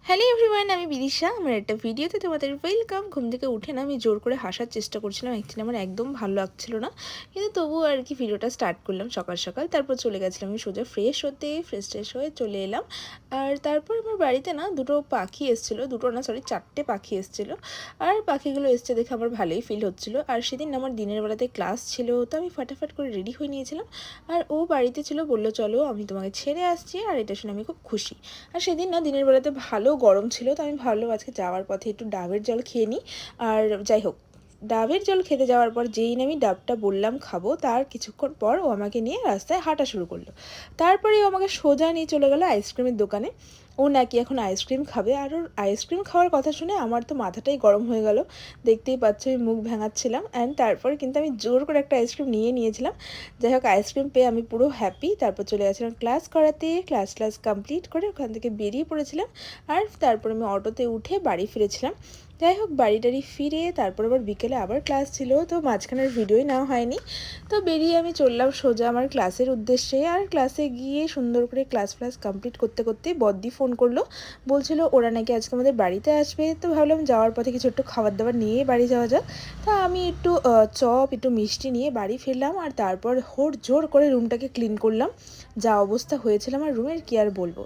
Hello everyone, আমি বিদিশা। আমার একটা ভিডিওতে তোমাদের ওয়েলকাম। ঘুম থেকে উঠে না আমি জোর করে হাসার চেষ্টা করছিলাম। অ্যাকচুয়ালি আমার একদম ভালো লাগছিল না, কিন্তু তবুও আর কি ভিডিওটা স্টার্ট করলাম সকাল সকাল। তারপর চলে গেছিলাম আমি সোজা ফ্রেশ হতে। ফ্রেশ হয়ে চলে এলাম। আর তারপর আমার বাড়িতে না দুটো পাখি এসেছিলো, দুটো না সরি 4টে পাখি এসেছিলো। আর পাখিগুলো এসছে দেখে আমার ভালোই ফিল হচ্ছিলো। আর সেদিন আমার দিনের বেলাতে ক্লাস ছিল, তো আমি ফাটাফাট করে রেডি হয়ে নিয়েছিলাম। আর ও বাড়িতে ছিল, বললো চলো আমি তোমাকে ছেড়ে আসছি। আর এটা শুনে আমি খুব খুশি। আর সেদিন না দিনের বেলাতে ভালো গরম ছিল, তো আমি ভাবলাম আজকে যাওয়ার পথে একটু ডাবের জল খেয়ে নিই। আর যাই হোক, ডাবের জল খেতে যাওয়ার পর যেই না আমি ডাবটা বললাম খাবো, তার কিছুক্ষণ পর ও আমাকে নিয়ে রাস্তায় হাঁটা শুরু করলো। তারপরে ও আমাকে সোজা নিয়ে চলে গেলো আইসক্রিমের দোকানে। ও নাকি এখন আইসক্রিম খাবে। আর ওর আইসক্রিম খাওয়ার কথা শুনে আমার তো মাথাটাই গরম হয়ে গেল। দেখতেই পাচ্ছ আমি মুখ ভেঙাচ্ছিলাম। অ্যান্ড তারপর কিন্তু আমি জোর করে একটা আইসক্রিম নিয়েছিলাম। যাই হোক, আইসক্রিম পেয়ে আমি পুরো হ্যাপি। তারপর চলে গেছিলাম ক্লাস করাতে। ক্লাস কমপ্লিট করে ওখান থেকে বেরিয়ে পড়েছিলাম। আর তারপর আমি অটোতে উঠে বাড়ি ফিরেছিলাম। যাই হোক, বাড়ি ফিরে তারপর আবার বিকেলে আবার ক্লাস ছিল, তো মাঝখানের ভিডিওই নেওয়া হয়নি। তো বেরিয়ে আমি চললাম সোজা আমার ক্লাসের উদ্দেশ্যে। আর ক্লাসে গিয়ে সুন্দর করে ক্লাস কমপ্লিট করতে করতেই বদ্দি ফোন করলো। বলছিল ওরা নাকি আজকে আমাদের বাড়িতে আসবে। তো ভাবলাম যাওয়ার পথে কিছু একটু খাবার দাবার নিয়ে বাড়ি যাওয়া যাক। তা আমি একটু চপ একটু মিষ্টি নিয়ে বাড়ি ফিরলাম। আর তারপর জোর করে রুমটাকে ক্লিন করলাম। যা অবস্থা হয়েছিল আমার রুমের কি আর বলবো।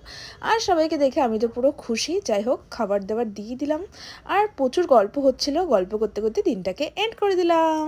আর সবাইকে দেখে আমি তো পুরো খুশি। যাই হোক, খাবার দাবার দিয়ে দিলাম। আর প্রচুর গল্প হচ্ছিল, গল্প করতে করতে দিনটাকে এন্ড করে দিলাম।